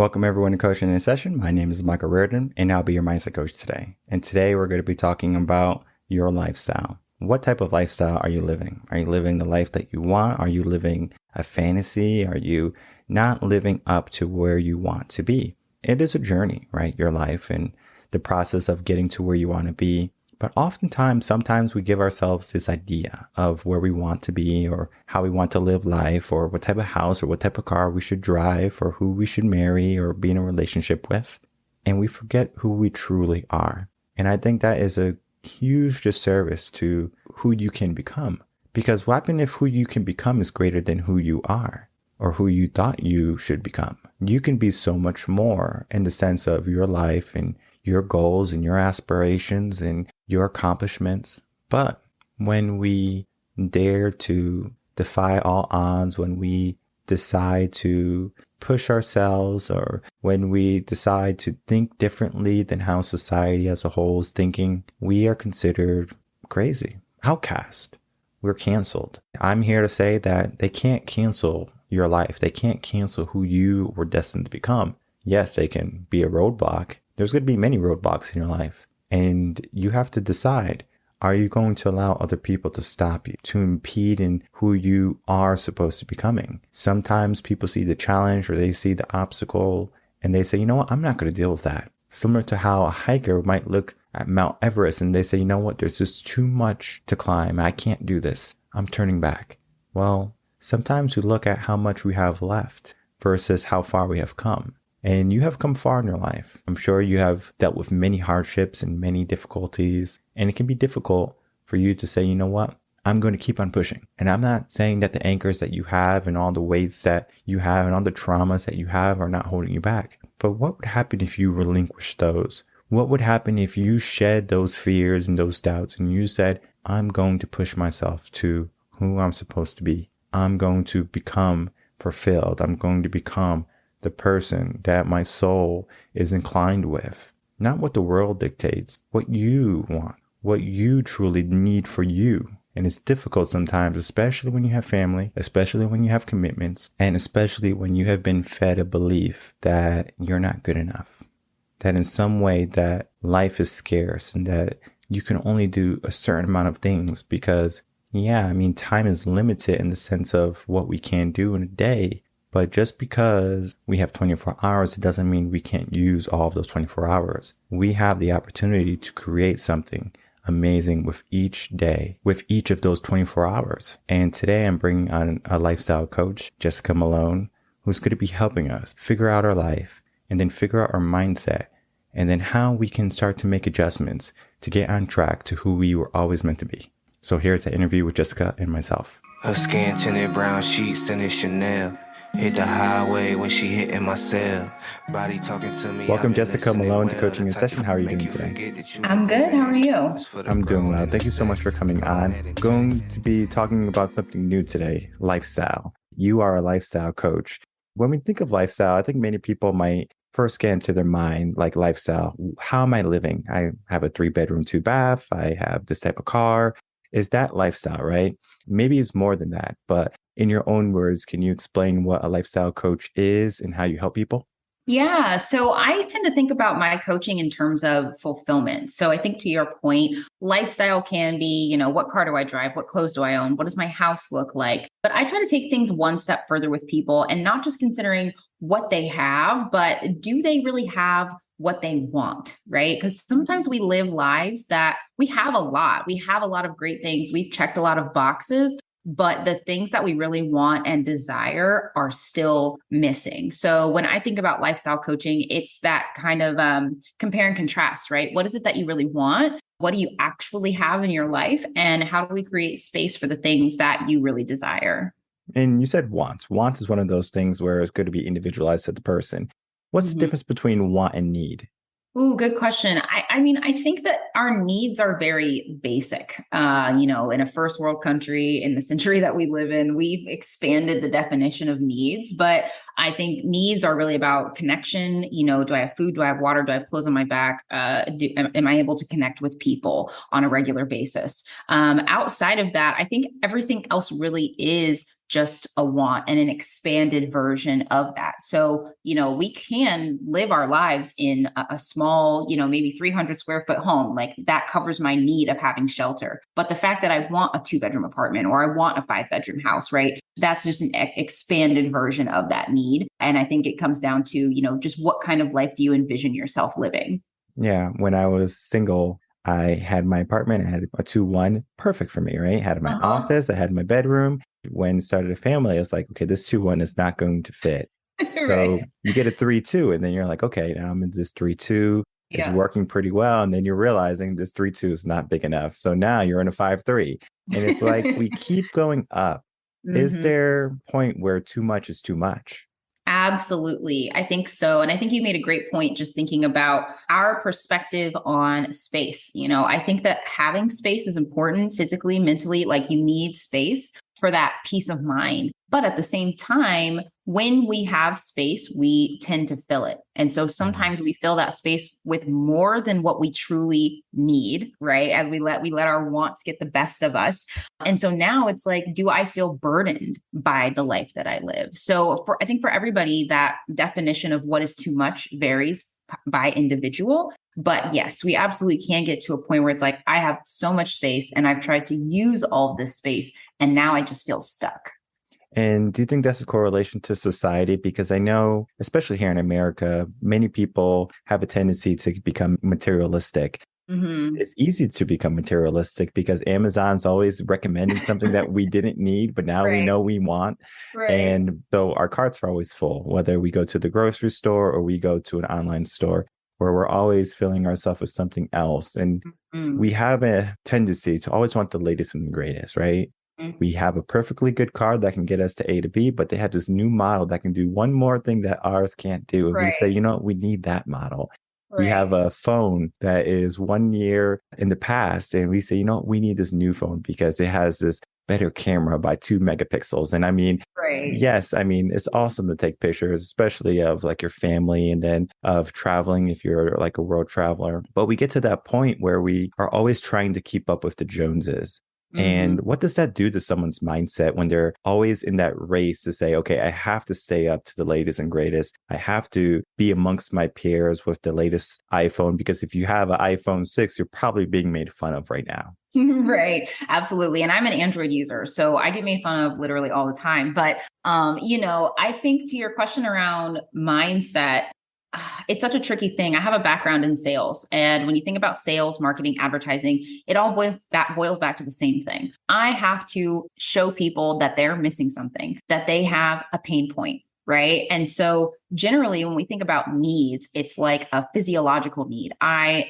Welcome everyone to Coaching in Session. My name is Michael Rearden, and I'll be your mindset coach today. And today we're going to be talking about your lifestyle. What type of lifestyle are you living? Are you living the life that you want? Are you living a fantasy? Are you not living up to where you want to be? It is a journey, right? Your life and the process of getting to where you want to be. But sometimes we give ourselves this idea of where we want to be or how we want to live life or what type of house or what type of car we should drive or who we should marry or be in a relationship with. And we forget who we truly are. And I think that is a huge disservice to who you can become. Because what happens if who you can become is greater than who you are or who you thought you should become? You can be so much more in the sense of your life and your goals and your aspirations and your accomplishments. But when we dare to defy all odds, when we decide to push ourselves, or when we decide to think differently than how society as a whole is thinking, we are considered crazy, outcast. We're canceled. I'm here to say that they can't cancel your life. They can't cancel who you were destined to become. Yes, they can be a roadblock. There's going to be many roadblocks in your life. And you have to decide, are you going to allow other people to stop you, to impede in who you are supposed to be becoming? Sometimes people see the challenge or they see the obstacle and they say, you know what, I'm not going to deal with that. Similar to how a hiker might look at Mount Everest and they say, you know what, there's just too much to climb. I can't do this. I'm turning back. Well, sometimes we look at how much we have left versus how far we have come. And you have come far in your life. I'm sure you have dealt with many hardships and many difficulties. And it can be difficult for you to say, you know what, I'm going to keep on pushing. And I'm not saying that the anchors that you have and all the weights that you have and all the traumas that you have are not holding you back. But what would happen if you relinquish those? What would happen if you shed those fears and those doubts and you said, I'm going to push myself to who I'm supposed to be. I'm going to become fulfilled. I'm going to become the person that my soul is inclined with, not what the world dictates, what you want, what you truly need for you. And it's difficult sometimes, especially when you have family, especially when you have commitments, and especially when you have been fed a belief that you're not good enough, that in some way that life is scarce and that you can only do a certain amount of things because, time is limited in the sense of what we can do in a day. But just because we have 24 hours, it doesn't mean we can't use all of those 24 hours. We have the opportunity to create something amazing with each day, with each of those 24 hours. And today I'm bringing on a lifestyle coach, Jessica Malone, who's going to be helping us figure out our life and then figure out our mindset and then how we can start to make adjustments to get on track to who we were always meant to be. So here's the interview with Jessica and myself. Her skin tinted brown sheets and it's Chanel. Hit the highway when she hitting my cell. Body talking to me. Welcome, Jessica Malone, to Coaching in Session. How are you doing today? I'm good. How are you? I'm doing well. Thank you so much for coming on. Going to be talking about something new today, lifestyle. You are a lifestyle coach. When we think of lifestyle, I think many people might first get into their mind like lifestyle. How am I living? I have a 3-bedroom, 2-bath. I have this type of car. Is that lifestyle, right? Maybe it's more than that, but in your own words, can you explain what a lifestyle coach is and how you help people? Yeah. So I tend to think about my coaching in terms of fulfillment. So I think to your point, lifestyle can be, what car do I drive? What clothes do I own? What does my house look like? But I try to take things one step further with people and not just considering what they have, but do they really have what they want, right? Because sometimes we live lives that we have a lot. We have a lot of great things. We've checked a lot of boxes, but the things that we really want and desire are still missing. So when I think about lifestyle coaching, it's that kind of compare and contrast, right? What is it that you really want? What do you actually have in your life? And how do we create space for the things that you really desire? And you said want. Want is one of those things where it's going to be individualized to the person. What's the difference between want and need? Ooh, good question. I think that our needs are very basic. In a first world country, in the century that we live in, we've expanded the definition of needs, but I think needs are really about connection. Do I have food? Do I have water? Do I have clothes on my back? Am I able to connect with people on a regular basis? Outside of that, I think everything else really is just a want and an expanded version of that. So, we can live our lives in a small, maybe 300 square foot home. Like that covers my need of having shelter. But the fact that I want a 2-bedroom apartment or I want a 5-bedroom house, right? That's just an expanded version of that need. And I think it comes down to, just what kind of life do you envision yourself living? Yeah. When I was single, I had my apartment. I had a 2-1, perfect for me, right? Had my Uh-huh. office, I had my bedroom. When started a family, I was like, okay, this 2-1 is not going to fit. Right. So you get a 3-2, and then you're like, okay, now I'm in this 3-2. It's Yeah. working pretty well. And then you're realizing this 3-2 is not big enough. So now you're in a 5-3. And it's like we keep going up. Is hmm there a point where too much is too much? Absolutely. I think so. And I think you made a great point just thinking about our perspective on space. I think that having space is important physically, mentally, like you need space for that peace of mind. But at the same time, when we have space, we tend to fill it. And so Mhm. sometimes we fill that space with more than what we truly need, right? As we let our wants get the best of us. And so now it's like, do I feel burdened by the life that I live? So I think for everybody, that definition of what is too much varies by individual. But yes, we absolutely can get to a point where it's like, I have so much space and I've tried to use all of this space and now I just feel stuck. And do you think that's a correlation to society? Because I know, especially here in America, many people have a tendency to become materialistic. hmm It's easy to become materialistic because Amazon's always recommending something that we didn't need, but now we Right. know we want. Right. And so our carts are always full, whether we go to the grocery store or we go to an online store, where we're always filling ourselves with something else. And Mm-hmm. we have a tendency to always want the latest and the greatest, right? We have a perfectly good car that can get us to A to B, but they have this new model that can do one more thing that ours can't do. And we say, Right. you know, we need that model. We have Right. a phone that is 1 year in the past, and we say, you know, we need this new phone because it has this better camera by 2 megapixels. And I mean, Right. yes, I mean, it's awesome to take pictures, especially of like your family and then of traveling if you're like a world traveler. But we get to that point where we are always trying to keep up with the Joneses. And hmm what does that do to someone's mindset when they're always in that race to say, okay, I have to stay up to the latest and greatest. I have to be amongst my peers with the latest iPhone, because if you have an iPhone 6, you're probably being made fun of right now. Right. Absolutely. And I'm an Android user, so I get made fun of literally all the time. But I think to your question around mindset, it's such a tricky thing. I have a background in sales. And when you think about sales, marketing, advertising, it all boils back to the same thing. I have to show people that they're missing something, that they have a pain point. Right. And so generally when we think about needs, it's like a physiological need. I'm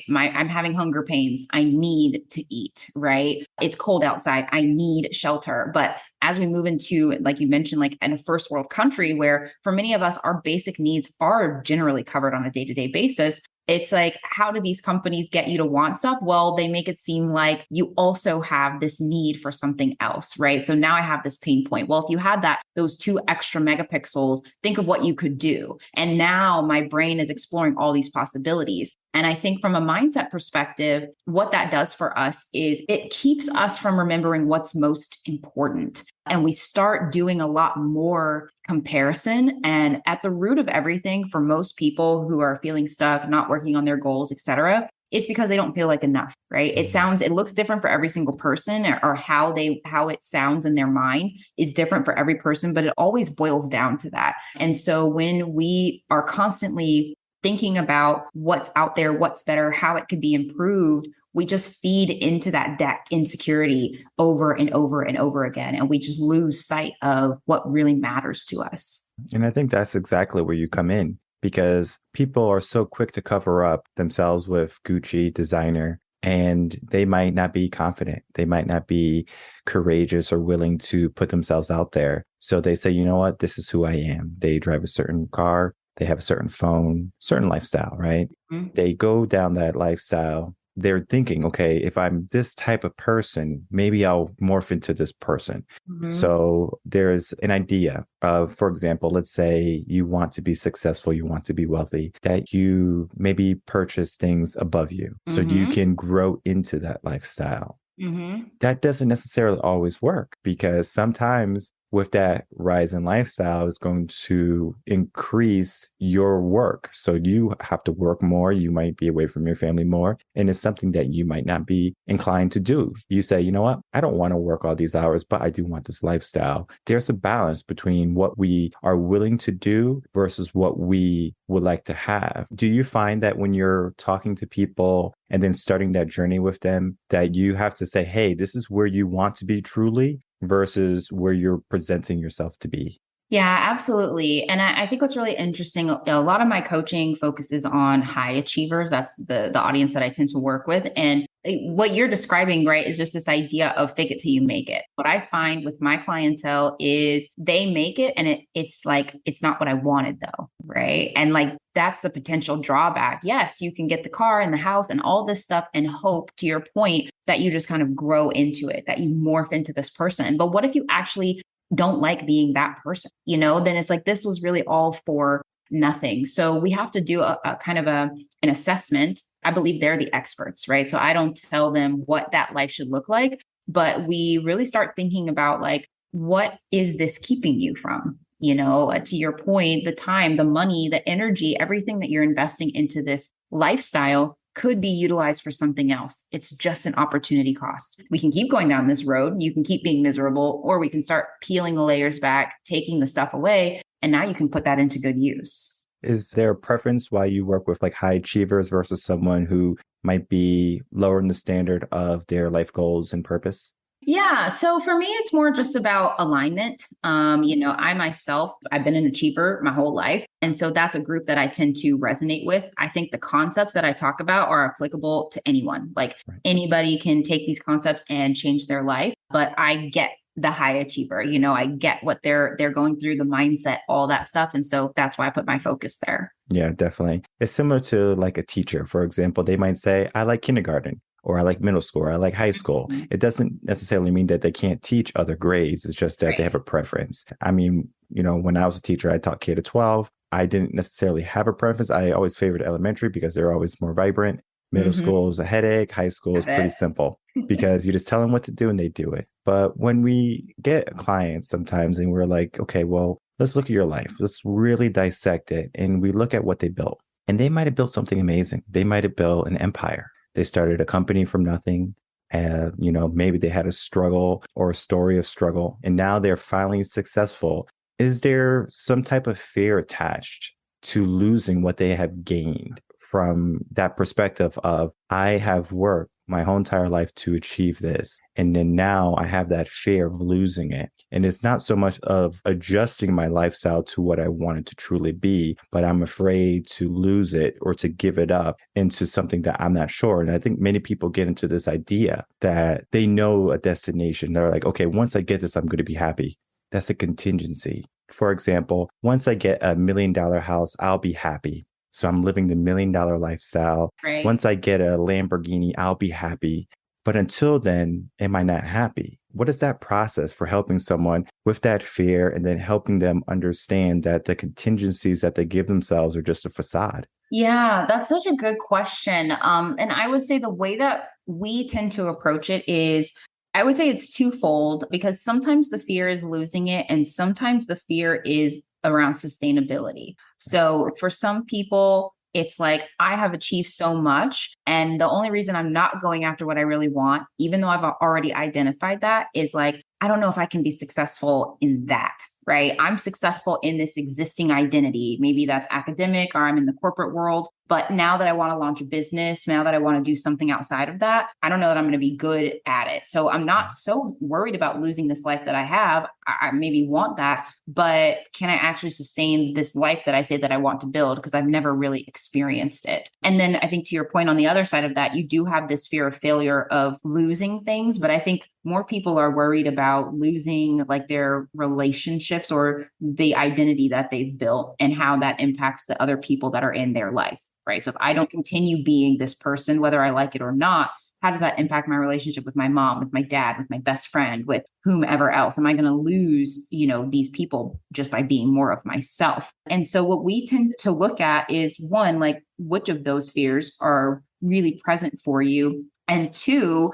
having hunger pains. I need to eat, right? It's cold outside. I need shelter. But as we move into, like you mentioned, like in a first world country where for many of us, our basic needs are generally covered on a day-to-day basis, it's like, how do these companies get you to want stuff? Well, they make it seem like you also have this need for something else, right? So now I have this pain point. Well, if you had those 2 extra megapixels, think of what you could do. And now my brain is exploring all these possibilities. And I think from a mindset perspective, what that does for us is it keeps us from remembering what's most important. And we start doing a lot more comparison. And at the root of everything for most people who are feeling stuck, not working on their goals, et cetera, it's because they don't feel like enough, right? It looks different for every single person, or how it sounds in their mind is different for every person, but it always boils down to that. And so when we are constantly thinking about what's out there, what's better, how it could be improved, we just feed into that deck insecurity over and over and over again. And we just lose sight of what really matters to us. And I think that's exactly where you come in, because people are so quick to cover up themselves with Gucci designer, and they might not be confident. They might not be courageous or willing to put themselves out there. So they say, you know what, this is who I am. They drive a certain car, they have a certain phone, certain lifestyle, right? Mhm. They go down that lifestyle. They're thinking, okay, if I'm this type of person, maybe I'll morph into this person. Mhm. So there's an idea of, for example, let's say you want to be successful, you want to be wealthy, that you maybe purchase things above you so you Mhm. can grow into that lifestyle. Mhm. That doesn't necessarily always work, because sometimes with that rise in lifestyle is going to increase your work. So you have to work more. You might be away from your family more. And it's something that you might not be inclined to do. You say, you know what? I don't want to work all these hours, but I do want this lifestyle. There's a balance between what we are willing to do versus what we would like to have. Do you find that when you're talking to people and then starting that journey with them, that you have to say, hey, this is where you want to be truly versus where you're presenting yourself to be? Yeah, absolutely. And I think what's really interesting, a lot of my coaching focuses on high achievers. That's the audience that I tend to work with. And what you're describing, right, is just this idea of fake it till you make it. What I find with my clientele is they make it and it's like, it's not what I wanted though, right? And like, that's the potential drawback. Yes, you can get the car and the house and all this stuff and hope, to your point, that you just kind of grow into it, that you morph into this person. But what if you actually don't like being that person, then it's like, this was really all for nothing. So we have to do a kind of an assessment. I believe they're the experts, right? So I don't tell them what that life should look like, but we really start thinking about like, what is this keeping you from? To your point, the time, the money, the energy, everything that you're investing into this lifestyle could be utilized for something else. It's just an opportunity cost. We can keep going down this road. You can keep being miserable, or we can start peeling the layers back, taking the stuff away, and now you can put that into good use. Is there a preference why you work with like high achievers versus someone who might be lower in the standard of their life goals and purpose? Yeah. So for me, it's more just about alignment. I myself, I've been an achiever my whole life. And so that's a group that I tend to resonate with. I think the concepts that I talk about are applicable to anyone. Like anybody can take these concepts and change their life. But I get the high achiever, I get what they're going through, the mindset, all that stuff. And so that's why I put my focus there. Yeah, definitely. It's similar to like a teacher. For example, they might say, I like kindergarten, or I like middle school, or I like high school. Mm-hmm. It doesn't necessarily mean that they can't teach other grades. It's just that they have a preference. I mean, when I was a teacher, I taught K to 12. I didn't necessarily have a preference. I always favored elementary because they're always more vibrant. Middle school is a headache. High school is pretty simple because you just tell them what to do and they do it. But when we get clients sometimes and we're like, okay, well, let's look at your life. Let's really dissect it. And we look at what they built. And they might have built something amazing. They might have built an empire. They started a company from nothing. Maybe they had a struggle or a story of struggle, and now they're finally successful. Is there some type of fear attached to losing what they have gained from that perspective of, I have worked my whole entire life to achieve this, and then now I have that fear of losing it? And it's not so much of adjusting my lifestyle to what I want it to truly be, but I'm afraid to lose it or to give it up into something that I'm not sure. And I think many people get into this idea that they know a destination. They're like, okay, once I get this, I'm going to be happy. That's a contingency. For example, once I get $1 million house, I'll be happy. So I'm living the $1 million lifestyle. Right. Once I get a Lamborghini, I'll be happy. But until then, am I not happy? What is that process for helping someone with that fear and then helping them understand that the contingencies that they give themselves are just a facade? Yeah, that's such a good question. And I would say the way that we tend to approach it is, I would say it's twofold, because sometimes the fear is losing it and sometimes the fear is around sustainability. So for some people, it's like, I have achieved so much, and the only reason I'm not going after what I really want, even though I've already identified that, is like, I don't know if I can be successful in that. Right? I'm successful in this existing identity. Maybe that's academic, or I'm in the corporate world. But now that I want to launch a business, now that I want to do something outside of that, I don't know that I'm going to be good at it. So I'm not so worried about losing this life that I have. I maybe want that, but can I actually sustain this life that I say that I want to build? Because I've never really experienced it. And then I think, to your point, on the other side of that, you do have this fear of failure, of losing things. But I think more people are worried about losing like their relationships or the identity that they've built and how that impacts the other people that are in their life. Right. So if I don't continue being this person, whether I like it or not, how does that impact my relationship with my mom, with my dad, with my best friend, with whomever else? Am I going to lose, these people just by being more of myself? And so what we tend to look at is, one, like, which of those fears are really present for you? And two,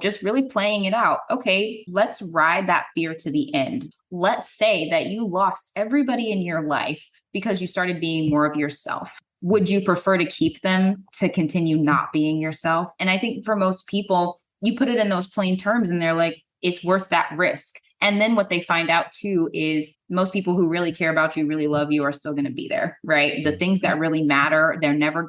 just really playing it out. Okay, let's ride that fear to the end. Let's say that you lost everybody in your life because you started being more of yourself. Would you prefer to keep them to continue not being yourself? And I think for most people, you put it in those plain terms and they're like, it's worth that risk. And then what they find out too is most people who really care about you, really love you, are still going to be there, right? The things that really matter, you're not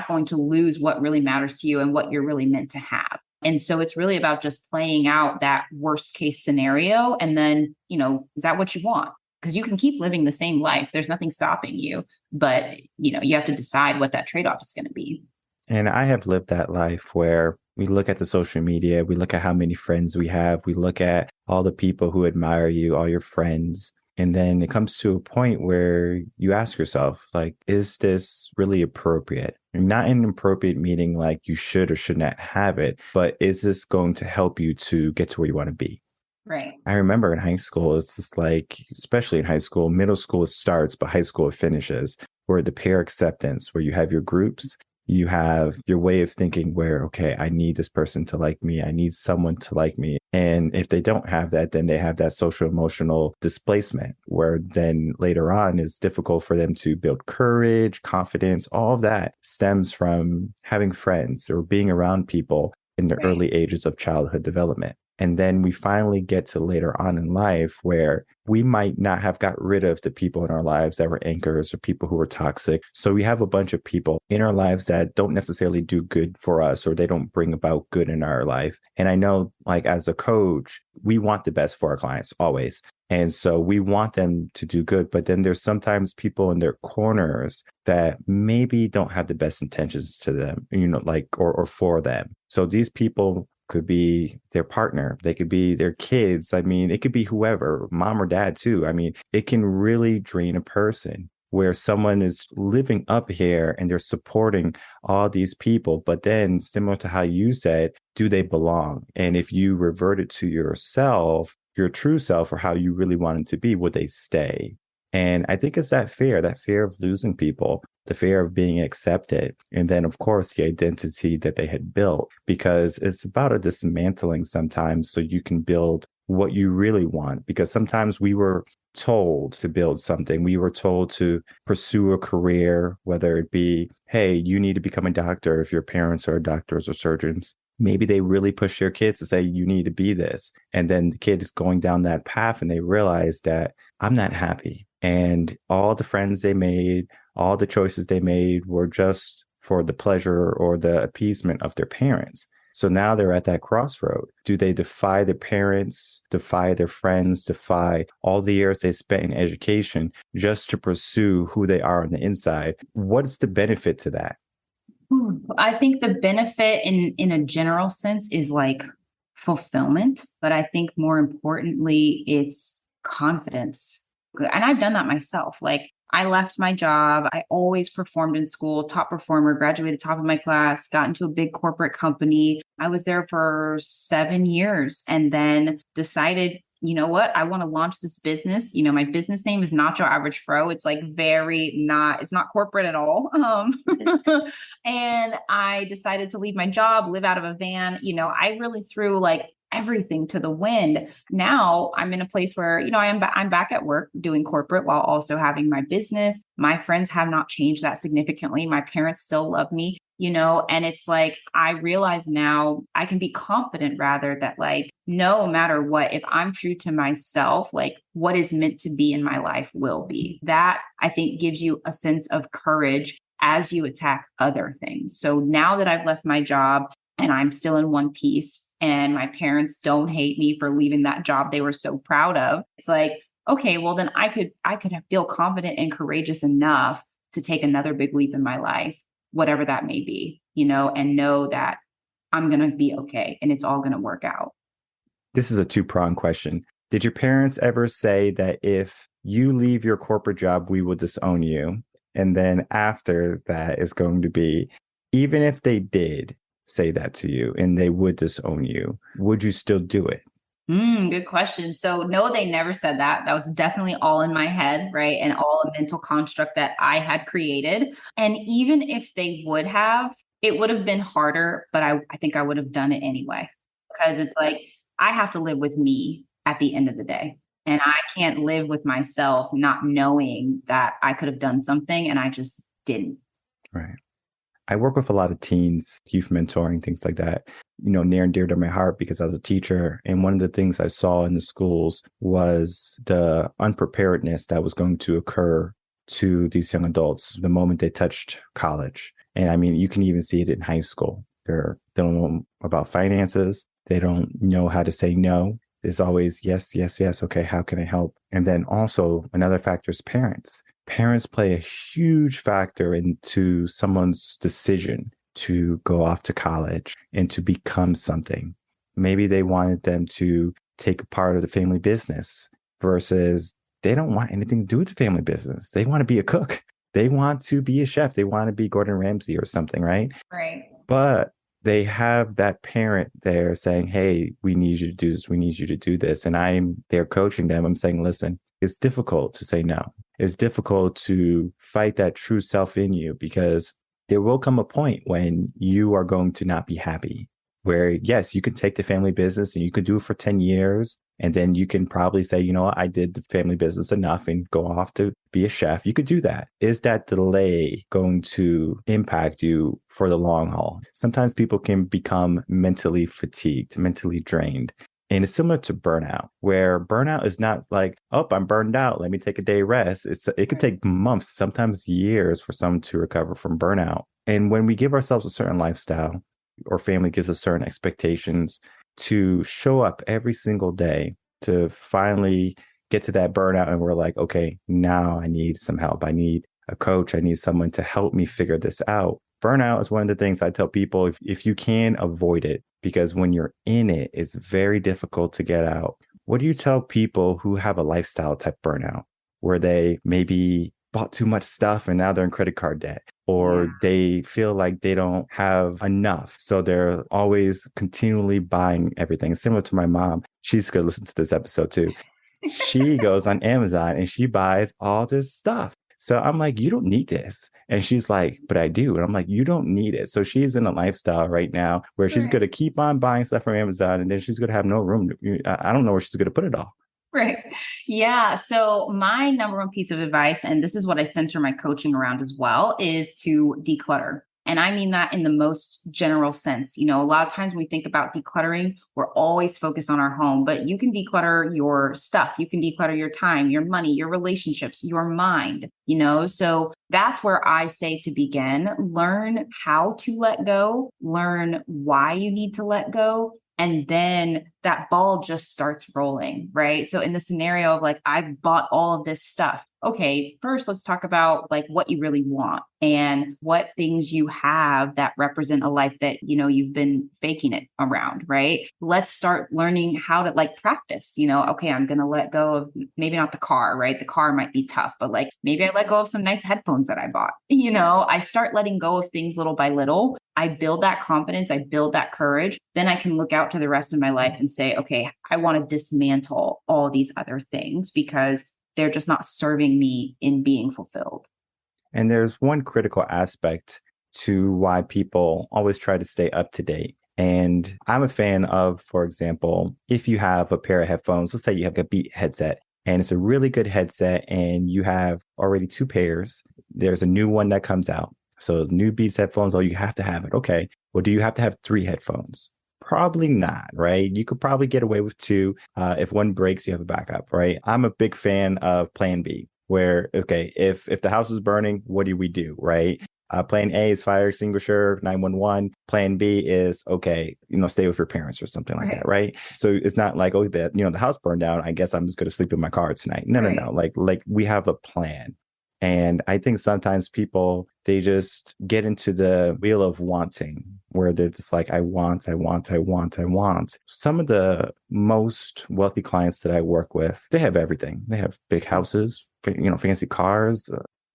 going to lose what really matters to you and what you're really meant to have. And so it's really about just playing out that worst case scenario. And then, is that what you want? Because you can keep living the same life. There's nothing stopping you, but you have to decide what that trade-off is going to be. And I have lived that life where we look at the social media, we look at how many friends we have, we look at all the people who admire you, all your friends. And then it comes to a point where you ask yourself, like, is this really appropriate? Not an appropriate meaning like you should or should not have it, but is this going to help you to get to where you want to be? Right. I remember in high school, it's just like, especially in high school, middle school it starts, but high school it finishes, where the peer acceptance, where you have your groups, you have your way of thinking where, okay, I need this person to like me. I need someone to like me. And if they don't have that, then they have that social emotional displacement where then later on it's difficult for them to build courage, confidence. All of that stems from having friends or being around people in the early ages of childhood development. And then we finally get to later on in life where we might not have got rid of the people in our lives that were anchors or people who were toxic. So we have a bunch of people in our lives that don't necessarily do good for us, or they don't bring about good in our life. And I know, like, as a coach, we want the best for our clients always. And so we want them to do good. But then there's sometimes people in their corners that maybe don't have the best intentions to them, or for them. So these people could be their partner. They could be their kids. I mean, it could be whoever, mom or dad too. I mean, it can really drain a person where someone is living up here and they're supporting all these people. But then similar to how you said, do they belong? And if you reverted to yourself, your true self, or how you really wanted to be, would they stay? And I think it's that fear of losing people, the fear of being accepted. And then, of course, the identity that they had built, because it's about a dismantling sometimes so you can build what you really want. Because sometimes we were told to build something. We were told to pursue a career, whether it be, hey, you need to become a doctor if your parents are doctors or surgeons. Maybe they really push their kids to say, you need to be this. And then the kid is going down that path and they realize that I'm not happy. And all the friends they made, all the choices they made were just for the pleasure or the appeasement of their parents. So now they're at that crossroad. Do they defy their parents, defy their friends, defy all the years they spent in education just to pursue who they are on the inside? What's the benefit to that? I think the benefit in a general sense is like fulfillment, but I think more importantly, it's confidence. And I've done that myself. Like, I left my job. I always performed in school, top performer, graduated top of my class, got into a big corporate company. I was there for 7 years and then decided, you know what? I want to launch this business. My business name is Not Your Average Fro. It's like it's not corporate at all. And I decided to leave my job, live out of a van. I really threw like everything to the wind. Now I'm in a place where, I'm back at work doing corporate while also having my business. My friends have not changed that significantly. My parents still love me, and it's like, I realize now I can be confident rather that like, no matter what, if I'm true to myself, like what is meant to be in my life will be. That I think gives you a sense of courage as you attack other things. So now that I've left my job and I'm still in one piece, and my parents don't hate me for leaving that job they were so proud of, it's like, okay, well then I could feel confident and courageous enough to take another big leap in my life, whatever that may be, and know that I'm going to be okay and it's all going to work out. This is a two-pronged question. Did your parents ever say that if you leave your corporate job, we will disown you? And then after that is going to be, even if they did say that to you and they would disown you, would you still do it? Good question. So no, they never said that. That was definitely all in my head, right? And all a mental construct that I had created. And even if they would have, It would have been harder, but I think I would have done it anyway, because it's like I have to live with me at the end of the day. And I can't live with myself not knowing that I could have done something and I just didn't. Right. I work with a lot of teens, youth mentoring, things like that, near and dear to my heart because I was a teacher. And one of the things I saw in the schools was the unpreparedness that was going to occur to these young adults the moment they touched college. And I mean, you can even see it in high school. They don't know about finances. They don't know how to say no. It's always yes, yes, yes. Okay, how can I help? And then also another factor is parents. Parents play a huge factor into someone's decision to go off to college and to become something. Maybe they wanted them to take a part of the family business versus they don't want anything to do with the family business. They want to be a cook. They want to be a chef. They want to be Gordon Ramsay or something, right? Right. But they have that parent there saying, hey, we need you to do this. We need you to do this. And I'm there coaching them. I'm saying, listen, it's difficult to say no. It's difficult to fight that true self in you because there will come a point when you are going to not be happy where, yes, you can take the family business and you can do it for 10 years. And then you can probably say, you know what, I did the family business enough and go off to be a chef. You could do that. Is that delay going to impact you for the long haul? Sometimes people can become mentally fatigued, mentally drained. And it's similar to burnout, where burnout is not like, oh, I'm burned out. Let me take a day rest. It could take months, sometimes years for someone to recover from burnout. And when we give ourselves a certain lifestyle or family gives us certain expectations to show up every single day to finally get to that burnout. And we're like, okay, now I need some help. I need a coach. I need someone to help me figure this out. Burnout is one of the things I tell people if you can avoid it, because when you're in it, it's very difficult to get out. What do you tell people who have a lifestyle type burnout where they maybe bought too much stuff and now they're in credit card debt, or they feel like they don't have enough? So they're always continually buying everything. Similar to my mom. She's going to listen to this episode too. She goes on Amazon and she buys all this stuff. So I'm like, you don't need this. And she's like, but I do. And I'm like, you don't need it. So she's in a lifestyle right now where she's going to keep on buying stuff from Amazon and then she's going to have no room. I don't know where she's going to put it all. Right. Yeah. So my number one piece of advice, and this is what I center my coaching around as well, is to declutter. And I mean that in the most general sense. A lot of times when we think about decluttering, we're always focused on our home, but you can declutter your stuff. You can declutter your time, your money, your relationships, your mind, so that's where I say to begin. Learn how to let go, learn why you need to let go. And then that ball just starts rolling, right? So in the scenario of like, I've bought all of this stuff. Okay, first let's talk about like what you really want and what things you have that represent a life that, you've been faking it around, right? Let's start learning how to like practice, okay, I'm going to let go of maybe not the car, right? The car might be tough, but like maybe I let go of some nice headphones that I bought, I start letting go of things little by little. I build that confidence, I build that courage. Then I can look out to the rest of my life and say, okay, I want to dismantle all these other things because they're just not serving me in being fulfilled. And there's one critical aspect to why people always try to stay up to date. And I'm a fan of, for example, if you have a pair of headphones, let's say you have a Beat headset and it's a really good headset and you have already two pairs, there's a new one that comes out. So new Beats headphones, you have to have it. Okay. Well, do you have to have 3 headphones? Probably not, right? You could probably get away with 2. If one breaks, you have a backup, right? I'm a big fan of plan B, where, okay, if the house is burning, what do we do, right? Plan A is fire extinguisher, 911. Plan B is, okay, stay with your parents or something like that, right? So it's not like, oh, the house burned down, I guess I'm just going to sleep in my car tonight. No. Like we have a plan. And I think sometimes people, they just get into the wheel of wanting, where they're just like, I want. Some of the most wealthy clients that I work with, they have everything. They have big houses, fancy cars,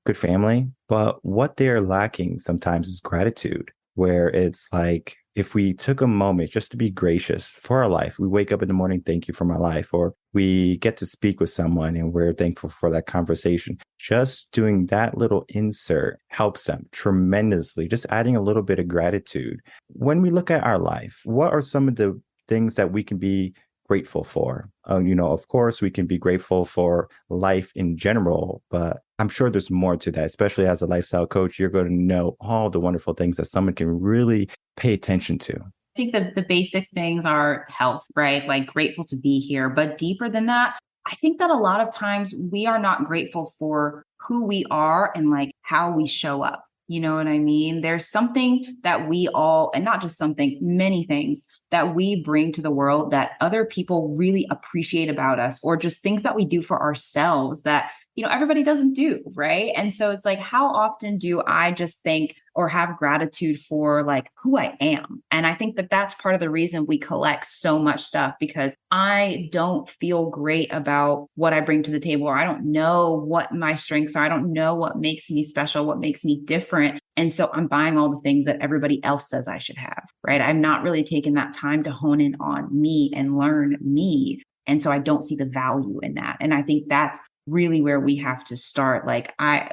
good family. But what they're lacking sometimes is gratitude, where it's like, if we took a moment just to be gracious for our life, we wake up in the morning, thank you for my life, or we get to speak with someone and we're thankful for that conversation. Just doing that little insert helps them tremendously, just adding a little bit of gratitude. When we look at our life, what are some of the things that we can be grateful for? Of course, we can be grateful for life in general, but I'm sure there's more to that, especially as a lifestyle coach. You're going to know all the wonderful things that someone can really pay attention to. I think the basic things are health, right? Like grateful to be here. But deeper than that, I think that a lot of times we are not grateful for who we are and like how we show up. You know what I mean? There's something that we all, and not just something, many things that we bring to the world that other people really appreciate about us, or just things that we do for ourselves that, everybody doesn't do, right? And so it's like, how often do I just think or have gratitude for like who I am? And I think that that's part of the reason we collect so much stuff, because I don't feel great about what I bring to the table, or I don't know what my strengths are. I don't know what makes me special, what makes me different. And so I'm buying all the things that everybody else says I should have, right? I'm not really taking that time to hone in on me and learn me. And so I don't see the value in that. And I think that's really where we have to start. Like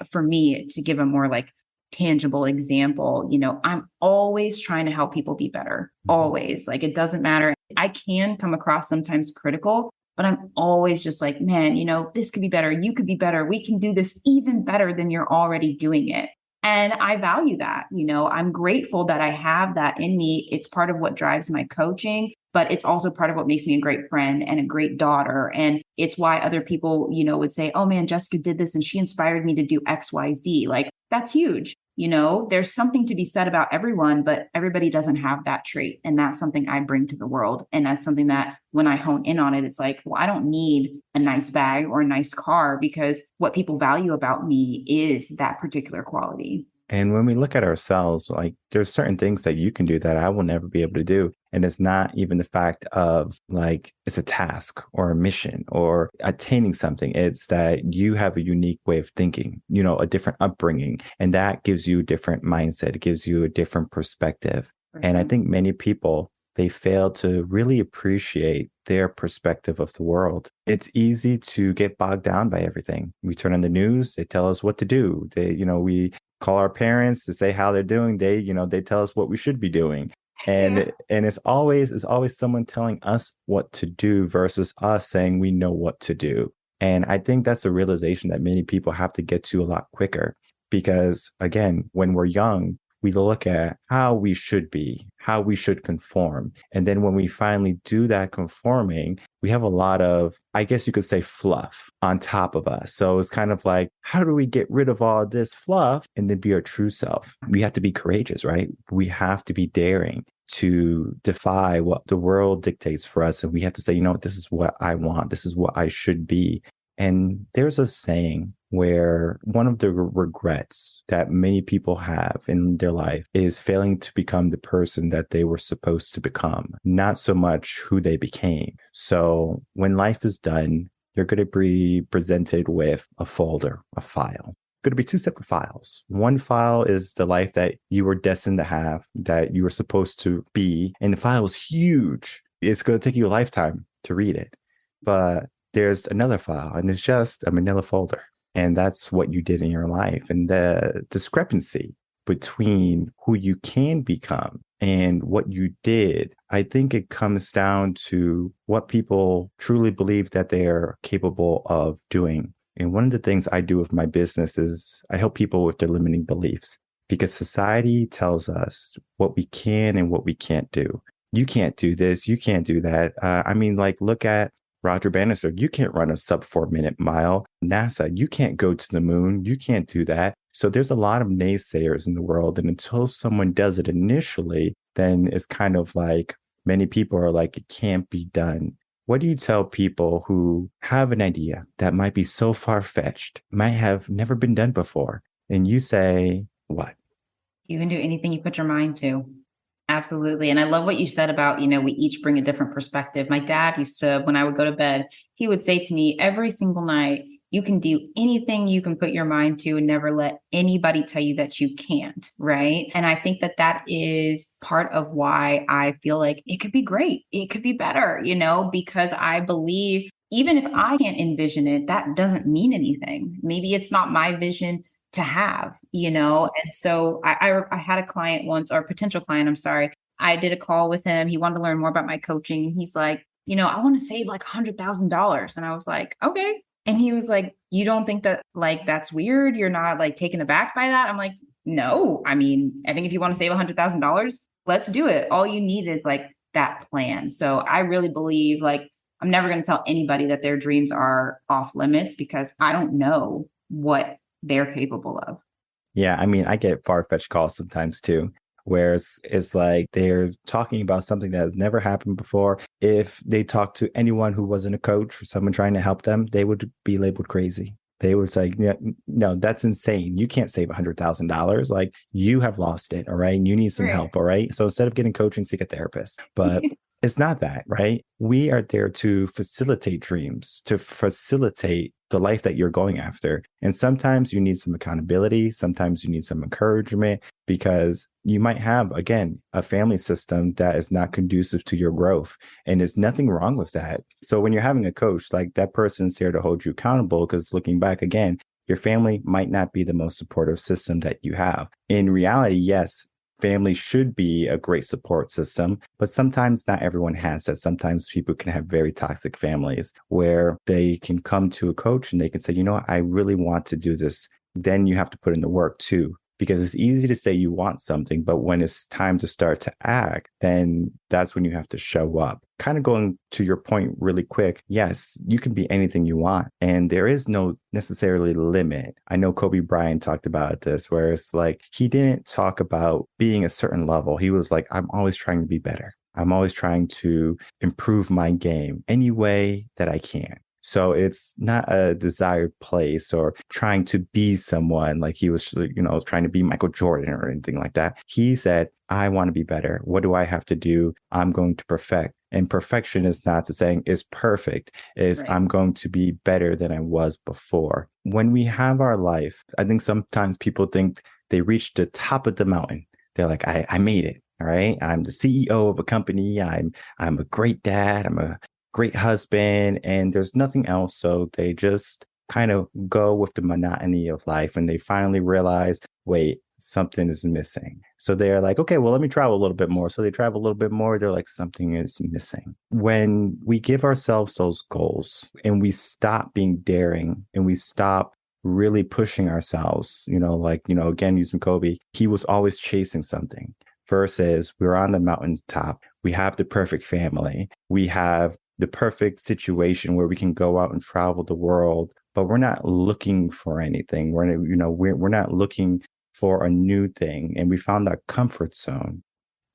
for me, to give a more like tangible example, I'm always trying to help people be better. Always. Like, it doesn't matter. I can come across sometimes critical, but I'm always just like, man, this could be better. You could be better. We can do this even better than you're already doing it. And I value that. I'm grateful that I have that in me. It's part of what drives my coaching, but it's also part of what makes me a great friend and a great daughter. And it's why other people, would say, oh man, Jessica did this and she inspired me to do X, Y, Z. Like, that's huge. There's something to be said about everyone, but everybody doesn't have that trait. And that's something I bring to the world. And that's something that when I hone in on it, it's like, well, I don't need a nice bag or a nice car, because what people value about me is that particular quality. And when we look at ourselves, like there's certain things that you can do that I will never be able to do. And it's not even the fact of like it's a task or a mission or attaining something. It's that you have a unique way of thinking, a different upbringing. And that gives you a different mindset. It gives you a different perspective. And I think many people, they fail to really appreciate their perspective of the world. It's easy to get bogged down by everything. We turn on the news, they tell us what to do. We call our parents to say how they're doing. They tell us what we should be doing. And it's always someone telling us what to do versus us saying we know what to do. And I think that's a realization that many people have to get to a lot quicker, because again, when we're young, we look at how we should be, how we should conform. And then when we finally do that conforming, we have a lot of, I guess you could say, fluff on top of us. So it's kind of like, how do we get rid of all this fluff and then be our true self? We have to be courageous, right? We have to be daring to defy what the world dictates for us. And we have to say, this is what I want. This is what I should be. And there's a saying where one of the regrets that many people have in their life is failing to become the person that they were supposed to become, not so much who they became. So when life is done, you're going to be presented with a folder, a file. Going to be two separate files. One file is the life that you were destined to have, that you were supposed to be. And the file is huge. It's going to take you a lifetime to read it. But there's another file, and it's just a manila folder. And that's what you did in your life. And the discrepancy between who you can become and what you did, I think it comes down to what people truly believe that they are capable of doing. And one of the things I do with my business is I help people with their limiting beliefs, because society tells us what we can and what we can't do. You can't do this. You can't do that. Look at Roger Bannister. You can't run a sub 4-minute mile. NASA, you can't go to the moon. You can't do that. So there's a lot of naysayers in the world. And until someone does it initially, then it's kind of like many people are like, it can't be done. What do you tell people who have an idea that might be so far-fetched, might have never been done before? And you say, what? You can do anything you put your mind to. Absolutely. And I love what you said about, we each bring a different perspective. My dad used to, when I would go to bed, he would say to me every single night, You can do anything you can put your mind to and never let anybody tell you that you can't, right? And I think that that is part of why I feel like it could be great. It could be better, because I believe even if I can't envision it, that doesn't mean anything. Maybe it's not my vision to have, And so I had a client once, or a potential client, I'm sorry. I did a call with him. He wanted to learn more about my coaching. He's like, I want to save like $100,000. And I was like, okay. And he was like, you don't think that like that's weird? You're not like taken aback by that? I'm like, no. I mean, I think if you want to save $100,000, let's do it. All you need is like that plan. So I really believe like I'm never going to tell anybody that their dreams are off limits because I don't know what they're capable of. Yeah, I mean, I get far-fetched calls sometimes too, where it's like they're talking about something that has never happened before. If they talk to anyone who wasn't a coach or someone trying to help them, they would be labeled crazy. They was like, yeah, no, that's insane. You can't save $100,000. Like you have lost it. All right. And you need some help. All right. So instead of getting coaching, seek a therapist. But it's not that, right? We are there to facilitate dreams, to facilitate the life that you're going after. And sometimes you need some accountability. Sometimes you need some encouragement because you might have, again, a family system that is not conducive to your growth. And there's nothing wrong with that. So when you're having a coach, like that person's there to hold you accountable because looking back again, your family might not be the most supportive system that you have. In reality, yes, family should be a great support system, but sometimes not everyone has that. Sometimes people can have very toxic families where they can come to a coach and they can say, you know what, I really want to do this. Then you have to put in the work too, because it's easy to say you want something, but when it's time to start to act, then that's when you have to show up. Kind of going to your point really quick. Yes, you can be anything you want. And there is no necessarily limit. I know Kobe Bryant talked about this, where it's like, he didn't talk about being a certain level. He was like, I'm always trying to be better. I'm always trying to improve my game any way that I can. So it's not a desired place or trying to be someone like he was, trying to be Michael Jordan or anything like that. He said, I want to be better. What do I have to do? I'm going to perfect. And perfection is not to saying it's perfect, is right. I'm going to be better than I was before. When we have our life, I think sometimes people think they reached the top of the mountain. They're like, I made it. All right. I'm the CEO of a company. I'm a great dad. I'm a great husband, and there's nothing else. So they just kind of go with the monotony of life and they finally realize, wait, something is missing. So they're like, okay, well, let me travel a little bit more. So they travel a little bit more. They're like, something is missing. When we give ourselves those goals and we stop being daring and we stop really pushing ourselves, again, using Kobe, he was always chasing something versus we're on the mountaintop. We have the perfect family. We have the perfect situation where we can go out and travel the world, but we're not looking for anything. We're not looking for a new thing. And we found that comfort zone.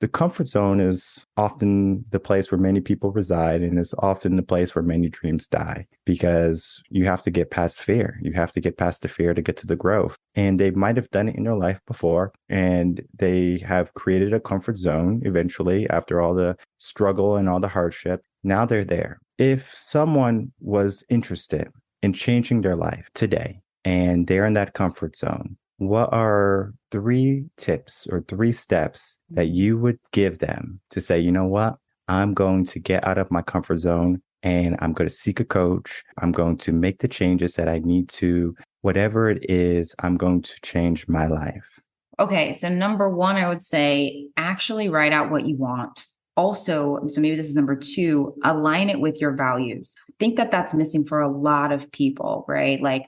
The comfort zone is often the place where many people reside, and is often the place where many dreams die, because you have to get past fear. You have to get past the fear to get to the growth. And they might have done it in their life before, and they have created a comfort zone eventually after all the struggle and all the hardship. Now they're there. If someone was interested in changing their life today and they're in that comfort zone, what are 3 tips or 3 steps that you would give them to say, you know what, I'm going to get out of my comfort zone and I'm going to seek a coach. I'm going to make the changes that I need to, whatever it is, I'm going to change my life. Okay. So number 1, I would say actually write out what you want. Also, so maybe this is number 2, align it with your values. I think that that's missing for a lot of people, right? Like,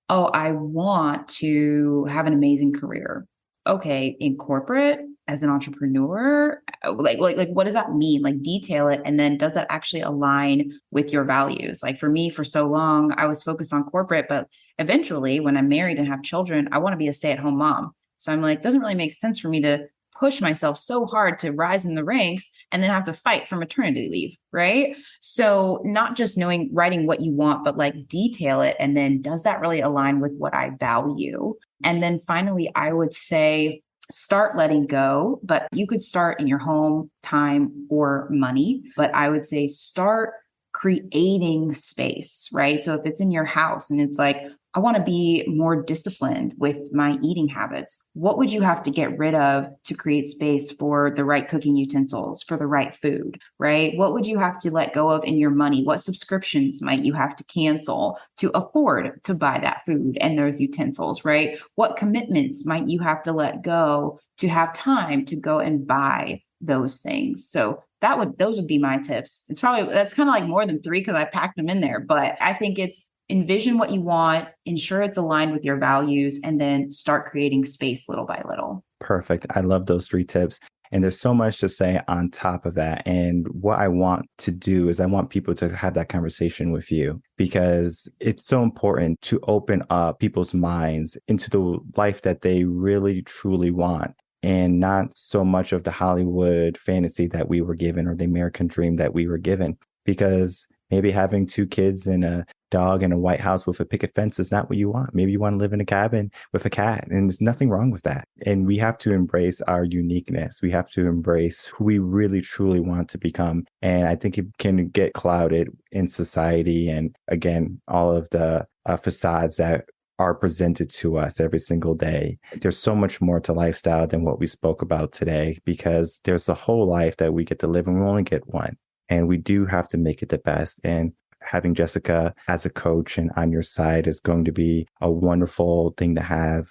oh, I want to have an amazing career. Okay, in corporate, as an entrepreneur, like what does that mean? Like detail it. And then does that actually align with your values? Like for me, for so long, I was focused on corporate, but eventually when I'm married and have children, I want to be a stay-at-home mom. So I'm like, it doesn't really make sense for me to push myself so hard to rise in the ranks and then have to fight for maternity leave, right? So not just writing what you want, but like detail it. And then does that really align with what I value? And then finally, I would say start letting go, but you could start in your home, time, or money. But I would say start creating space, right? So if it's in your house and it's like, I want to be more disciplined with my eating habits, what would you have to get rid of to create space for the right cooking utensils, for the right food, right? What would you have to let go of in your money? What subscriptions might you have to cancel to afford to buy that food and those utensils, right? What commitments might you have to let go to have time to go and buy those things? So those would be my tips. That's kind of like more than three because I packed them in there, but I think it's envision what you want, ensure it's aligned with your values, and then start creating space little by little. Perfect. I love those 3 tips. And there's so much to say on top of that. And what I want to do is I want people to have that conversation with you because it's so important to open up people's minds into the life that they really, truly want. And not so much of the Hollywood fantasy that we were given or the American dream that we were given. Because maybe having 2 kids and a dog in a white house with a picket fence is not what you want. Maybe you want to live in a cabin with a cat, and there's nothing wrong with that. And we have to embrace our uniqueness. We have to embrace who we really, truly want to become. And I think it can get clouded in society. And again, all of the facades that are presented to us every single day. There's so much more to lifestyle than what we spoke about today, because there's a whole life that we get to live and we only get one. And we do have to make it the best. And having Jessica as a coach and on your side is going to be a wonderful thing to have.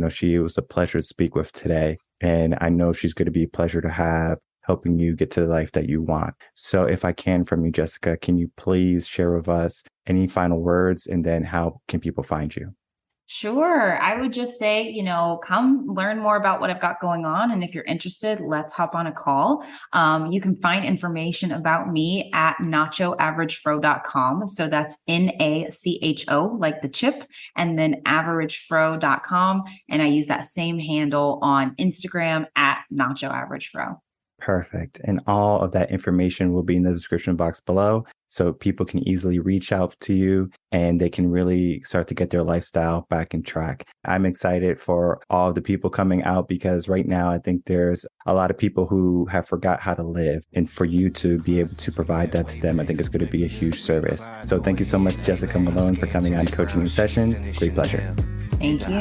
She was a pleasure to speak with today. And I know she's going to be a pleasure to have, helping you get to the life that you want. So if I can from you, Jessica, can you please share with us any final words, and then how can people find you? Sure. I would just say, come learn more about what I've got going on. And if you're interested, let's hop on a call. You can find information about me at nachoaveragefro.com. So that's NACHO, like the chip, and then averagefro.com. And I use that same handle on Instagram at nachoaveragefro. Perfect. And all of that information will be in the description box below, so people can easily reach out to you and they can really start to get their lifestyle back in track. I'm excited for all the people coming out, because right now I think there's a lot of people who have forgot how to live, and for you to be able to provide that to them, I think it's going to be a huge service. So thank you so much, Jessica Malone, for coming on Coaching in Session. Great pleasure. Thank you.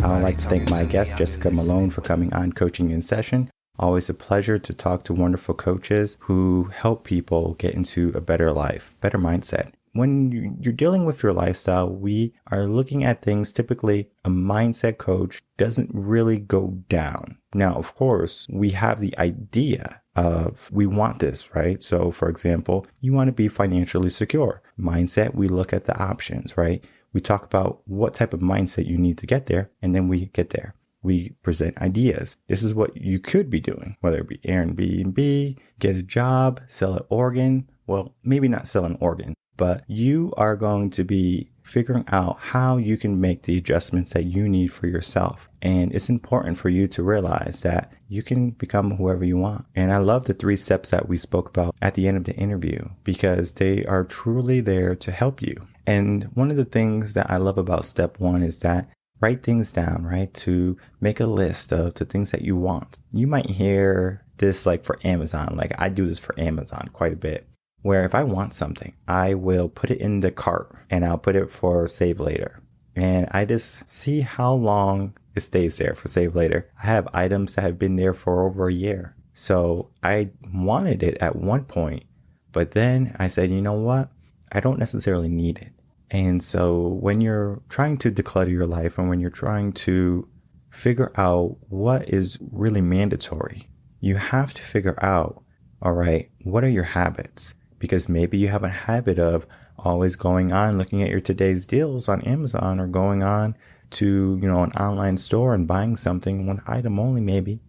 I would like to thank my guest, Jessica Malone, for coming on Coaching in Session. Always a pleasure to talk to wonderful coaches who help people get into a better life, better mindset. When you're dealing with your lifestyle, we are looking at things. Typically, a mindset coach doesn't really go down. Now, of course, we have the idea of we want this, right? So, for example, you want to be financially secure. Mindset, we look at the options, right? We talk about what type of mindset you need to get there, and then we get there. We present ideas. This is what you could be doing, whether it be Airbnb, get a job, sell an organ. Well, maybe not sell an organ, but you are going to be figuring out how you can make the adjustments that you need for yourself. And it's important for you to realize that you can become whoever you want. And I love the 3 steps that we spoke about at the end of the interview, because they are truly there to help you. And one of the things that I love about step 1 is that write things down, right? To make a list of the things that you want. You might hear this like for Amazon. Like I do this for Amazon quite a bit, where if I want something, I will put it in the cart and I'll put it for save later. And I just see how long it stays there for save later. I have items that have been there for over a year. So I wanted it at one point, but then I said, you know what? I don't necessarily need it. And so when you're trying to declutter your life, and when you're trying to figure out what is really mandatory, you have to figure out, all right, what are your habits? Because maybe you have a habit of always going on, looking at your today's deals on Amazon, or going on to, an online store and buying something, one item only maybe.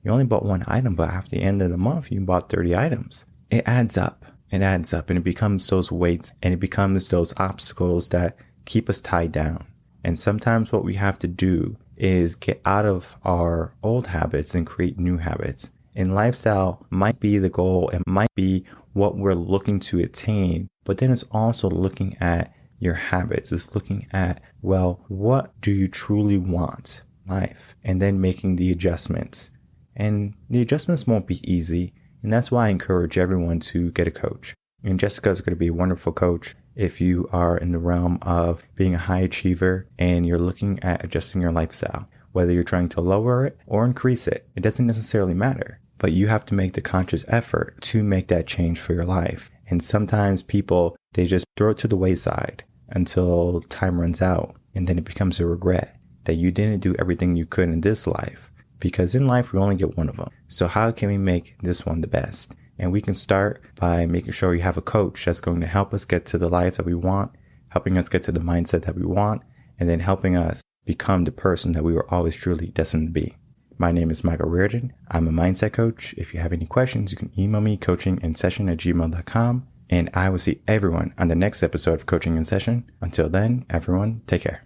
You only bought one item, but after the end of the month, you bought 30 items. It adds up. It adds up, and it becomes those weights, and it becomes those obstacles that keep us tied down. And sometimes what we have to do is get out of our old habits and create new habits. And lifestyle might be the goal. It might be what we're looking to attain, but then it's also looking at your habits. It's looking at, well, what do you truly want in life? And then making the adjustments. And the adjustments won't be easy. And that's why I encourage everyone to get a coach. And Jessica is going to be a wonderful coach if you are in the realm of being a high achiever and you're looking at adjusting your lifestyle. Whether you're trying to lower it or increase it, it doesn't necessarily matter. But you have to make the conscious effort to make that change for your life. And sometimes people, they just throw it to the wayside until time runs out. And then it becomes a regret that you didn't do everything you could in this life. Because in life, we only get one of them. So how can we make this one the best? And we can start by making sure you have a coach that's going to help us get to the life that we want, helping us get to the mindset that we want, and then helping us become the person that we were always truly destined to be. My name is Michael Rearden. I'm a mindset coach. If you have any questions, you can email me coachinginsession@gmail.com. And I will see everyone on the next episode of Coaching in Session. Until then, everyone, take care.